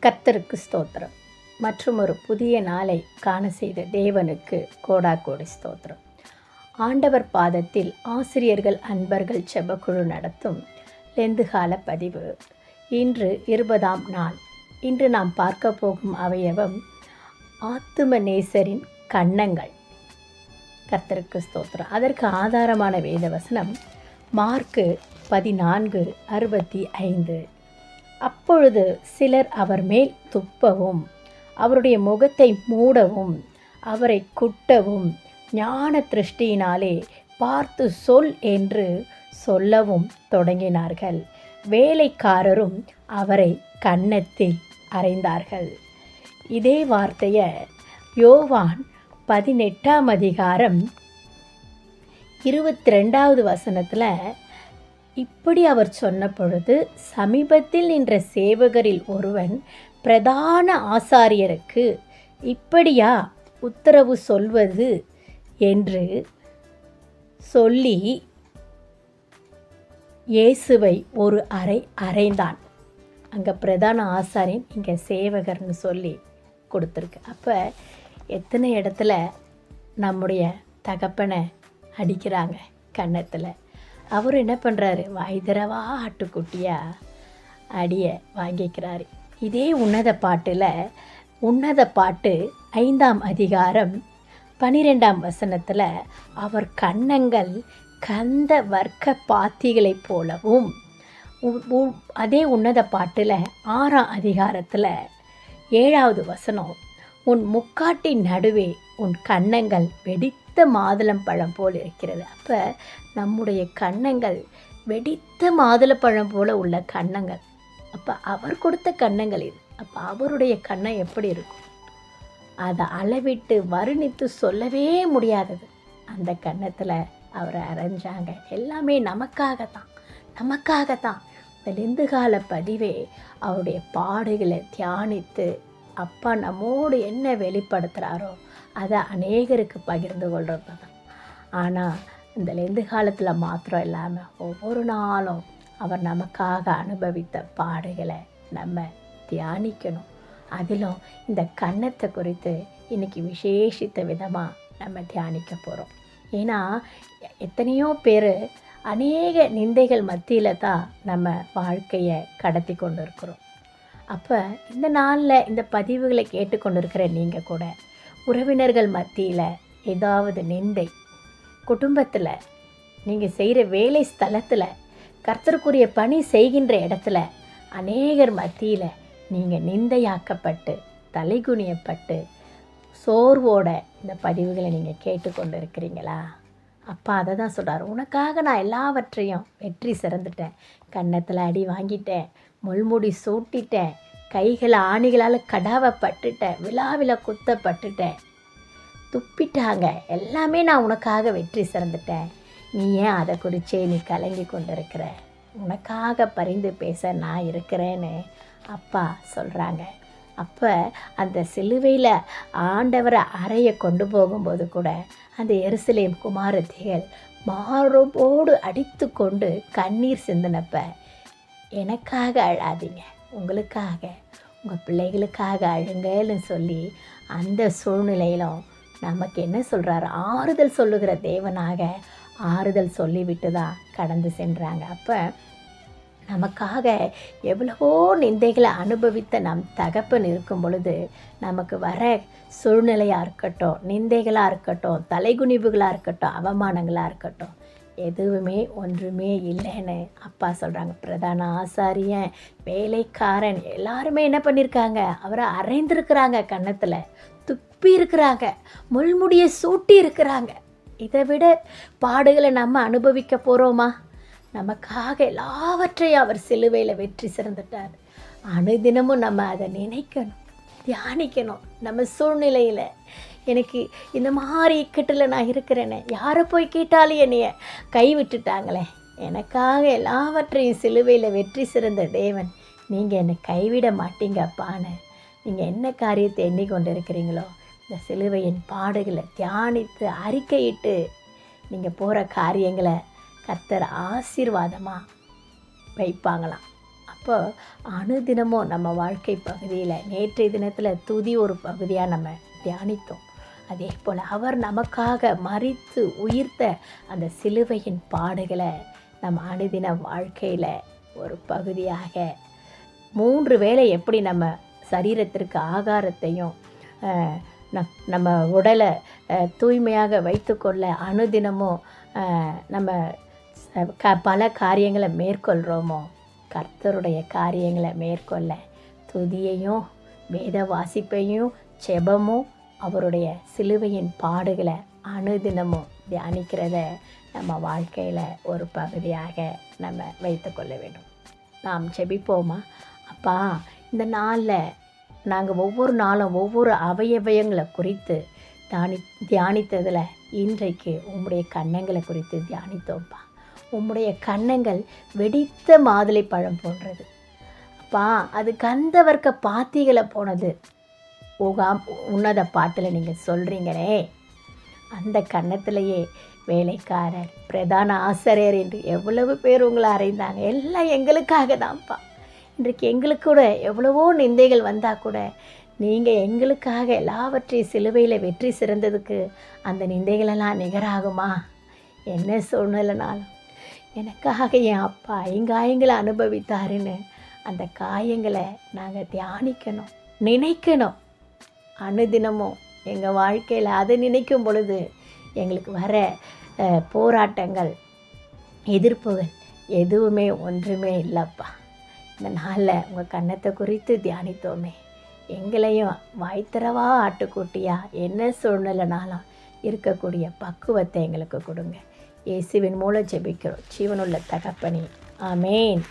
கர்த்தருக்கு ஸ்தோத்திரம். மற்றும் ஒரு புதிய நாளை காண செய்த தேவனுக்கு கோடாகோடி ஸ்தோத்திரம். ஆண்டவர் பாதத்தில் ஆசிரியர்கள் அன்பர்கள் செபக்குழு நடத்தும் லெந்துகால பதிவு. இன்று 20ஆம் நாள். இன்று நாம் பார்க்க போகும் அவயவம் ஆத்தும நேசரின் கன்னங்கள். கர்த்தருக்கு ஸ்தோத்திரம். அதற்கு ஆதாரமான வேதவசனம் மார்க்கு 14:65. அப்பொழுது சிலர் அவர் மேல் துப்பவும் அவருடைய முகத்தை மூடவும் அவரை குட்டவும் ஞான திருஷ்டியினாலே பார்த்து சொல் என்று சொல்லவும் தொடங்கினார்கள். வேலைக்காரரும் அவரை கன்னத்தில் அறைந்தார்கள். இதே வார்த்தையை யோவான் 18ஆம் அதிகாரம் 22வது வசனத்தில் இப்படி அவர் சொன்ன பொழுது, சமீபத்தில் நின்ற சேவகரில் ஒருவன் பிரதான ஆசாரியருக்கு இப்படியா உத்தரவு சொல்வது என்று சொல்லி இயேசுவை ஒரு அறைந்தான். அங்கே பிரதான ஆசாரியன், இங்கே சேவகர்னு சொல்லி கொடுத்துருக்கு. அப்போ எத்தனை இடத்துல நம்முடைய தகப்பனை அடிக்கிறாங்க கன்னத்தில். அவர் என்ன பண்ணுறாரு, வாய்தரவா ஆட்டுக்குட்டியாக அடியை வாங்கிக்கிறாரு. இதே உன்னத பாட்டில் உன்னத பாட்டு 5ஆம் அதிகாரம் 12ஆம் வசனத்தில் அவர் கன்னங்கள் கந்த வர்க்க பாத்திகளைப் போலவும், அதே உன்னத பாட்டில் 6ஆம் அதிகாரத்தில் 7வது வசனம், உன் முக்காட்டின் நடுவே உன் கன்னங்கள் வெடித்த மாதுளம்பழம் போல் இருக்கிறது. அப்போ நம்முடைய கன்னங்கள் வெடித்த மாதுளப்பழம் போல் உள்ள கன்னங்கள். அப்போ அவர் கொடுத்த கன்னங்கள் இது. அப்போ அவருடைய கன்னம் எப்படி இருக்கும்? அதை அளவிட்டு வர்ணித்து சொல்லவே முடியாதது. அந்த கன்னத்தில் அவரை அரைஞ்சாங்க. எல்லாமே நமக்காகத்தான். இந்த லெந்துகால பதிவே அவருடைய பாடுகளை தியானித்து அப்பா நம்மோடு என்ன வெளிப்படுத்துகிறாரோ அதை அநேகருக்கு பகிர்ந்து கொள்கிறது தான். ஆனால் இந்த லெந்து காலத்தில் மாத்திரம் இல்லாமல் ஒவ்வொரு நாளும் அவர் நமக்காக அனுபவித்த பாடுகளை நம்ம தியானிக்கணும். அதிலும் இந்த கன்னத்தை குறித்து இன்றைக்கி விசேஷித்த விதமாக நம்ம தியானிக்க போகிறோம். ஏன்னா எத்தனையோ பேர் அநேக நிந்தைகள் மத்தியில் தான் நம்ம வாழ்க்கையை கடத்தி கொண்டு இருக்கிறோம். அப்போ இந்த நாளில் இந்த பதிவுகளை கேட்டுக்கொண்டு இருக்கிற நீங்கள் கூட உறவினர்கள் மத்தியில் ஏதாவது நிந்தை, குடும்பத்தில் நீங்கள் செய்கிற வேலை ஸ்தலத்தில், கர்த்தருக்குரிய பணி செய்கின்ற இடத்துல அநேகர் மத்தியில் நீங்கள் நிந்தையாக்கப்பட்டு தலைகுனியப்பட்டு சோர்வோட இந்த பதிவுகளை நீங்கள் கேட்டுக்கொண்டு இருக்கிறீங்களா? அப்பா அதை தான் சொல்கிறார், உனக்காக நான் எல்லாவற்றையும் வெற்றி சிறந்துட்டேன். கன்னத்தில் அடி வாங்கிட்டேன், முள்முடி சூட்டிட்டேன், கைகளை ஆணிகளால் கடாவப்பட்டுட்டேன், விழாவில் குத்தப்பட்டுட்டேன், துப்பிட்டாங்க, எல்லாமே நான் உனக்காக வெற்றி சிறந்துட்டேன். நீ ஏன் அதை குறித்தே நீ கலங்கி கொண்டிருக்கிற? உனக்காக பரிந்து பேச நான் இருக்கிறேன்னு அப்பா சொல்கிறாங்க. அப்போ அந்த சிலுவையில் ஆண்டவரை அறைய கொண்டு போகும்போது கூட அந்த எருசலேம் குமாரத்திகள் மார்போடு அடித்து கொண்டு கண்ணீர் சிந்தினப்ப, எனக்காக அழாதீங்க, உங்களுக்காக உங்கள் பிள்ளைகளுக்காக அழுங்கன்னு சொல்லி அந்த சூழ்நிலையிலும் நமக்கு என்ன சொல்கிறார், ஆறுதல் சொல்லுகிற தேவனாக ஆறுதல் சொல்லிவிட்டு தான் கடந்து சென்றாங்க. அப்போ நமக்காக எவ்வளவோ நிந்தைகளை அனுபவித்த நம் தகப்பன் இருக்கும் பொழுது நமக்கு வர சூழ்நிலையாக இருக்கட்டும், நிந்தைகளாக இருக்கட்டும், தலைகுனிவுகளாக இருக்கட்டும், அவமானங்களாக இருக்கட்டும், எதுவுமே ஒன்றுமே இல்லைன்னு அப்பா சொல்கிறாங்க. பிரதான ஆசாரியன், வேலைக்காரன் எல்லாருமே என்ன பண்ணியிருக்காங்க, அவரை அறைந்திருக்கிறாங்க, கன்னத்தில் துப்பி இருக்கிறாங்க, முள்முடியை சூட்டி இருக்கிறாங்க. இதை விட பாடுகளை நம்ம அனுபவிக்க போகிறோமா? நமக்காக எல்லாவற்றையும் அவர் சிலுவையில் வெற்றி சிறந்துட்டார். அனுதினமும் நம்ம அதை நினைக்கணும், தியானிக்கணும். நம்ம சூழ்நிலையில் எனக்கு இந்த மாதிரி இக்கட்டில் நான் இருக்கிறேனே, யாரை போய் கேட்டாலும் என்னைய கைவிட்டுட்டாங்களே, எனக்காக எல்லாவற்றையும் சிலுவையில் வெற்றி சிறந்த தேவன் நீங்கள் என்னை கைவிட மாட்டீங்க அப்பான்னு நீங்கள் என்ன காரியத்தை எண்ணிக்கொண்டு இருக்கிறீங்களோ, இந்த சிலுவையின் பாடுகளை தியானித்து அறிக்கையிட்டு நீங்கள் போகிற காரியங்களை கர்த்தர் ஆசீர்வாதமாக வைப்பாங்களாம். அப்போ அனுதினமும் நம்ம வாழ்க்கை பகுதியில் நேற்றைய தினத்தில் துதி ஒரு பகுதியாக நம்ம தியானித்தோம். அதே போல் அவர் நமக்காக மரித்து உயிர்த்த அந்த சிலுவையின் பாடுகளை நம்ம அனுதின வாழ்க்கையில் ஒரு பகுதியாக 3 வேளை எப்படி நம்ம சரீரத்திற்கு ஆகாரத்தையும் நம்ம உடலை தூய்மையாக வைத்துக்கொள்ள அனுதினமும் நம்ம பல காரியங்களை மேற்கொள்கிறோமோ, கர்த்தருடைய காரியங்களை மேற்கொள்ள துதியையும் வேத வாசிப்பையும் செபமும் அவருடைய சிலுவையின் பாடுகளை அனுதினமும் தியானிக்கிறத நம்ம வாழ்க்கையில் ஒரு பகுதியாக நம்ம வைத்துக்கொள்ள வேண்டும். நாம் செபிப்போமா? அப்பா, இந்த நாளில் நாங்கள் ஒவ்வொரு நாளும் ஒவ்வொரு அவயவயங்களை குறித்து தியானித்ததில் இன்றைக்கு உம்முடைய கன்னங்களை குறித்து தியானித்தோம்ப்பா. உம்முடைய கன்னங்கள் வெடித்த மாதுளை பழம் போன்றது அப்பா. அது கந்தவர்க்க பாத்திகளை போனது உன்னத பாட்டில் நீங்கள் சொல்கிறீங்களே, அந்த கன்னத்திலேயே வேலைக்காரர், பிரதான ஆசிரியர் என்று எவ்வளவு பேர் உங்களை அறைந்தாங்க. எல்லாம் எங்களுக்காக தான்ப்பா. இன்றைக்கு எங்களுக்கு கூட எவ்வளவோ நிந்தைகள் வந்தால் கூட நீங்கள் எங்களுக்காக எல்லாவற்றையும் சிலுவையில் வெற்றி சிறந்ததுக்கு அந்த நிந்தைகளெல்லாம் நிகராகுமா? என்ன சூழ்நிலைனாலும் எனக்காக என் அப்பா காயங்களை அனுபவித்தாருன்னு அந்த காயங்களை நாங்கள் தியானிக்கணும், நினைக்கணும். அனுதினமும் எங்கள் வாழ்க்கையில் அதை நினைக்கும் பொழுது எங்களுக்கு வர போராட்டங்கள், எதிர்ப்புகள் எதுவுமே ஒன்றுமே இல்லைப்பா. இந்த நாளில் உங்கள் கன்னத்தை குறித்து தியானித்தோமே, எங்களையும் வாய்த்திரவா ஆட்டுக்குட்டியா என்ன சூழ்நிலைனாலும் இருக்கக்கூடிய பக்குவத்தை எங்களுக்கு கொடுங்க. இயேசுவின் மூலம் ஜெபிக்கிறோம் ஜீவனுள்ள தகப்பனே, ஆமேன்.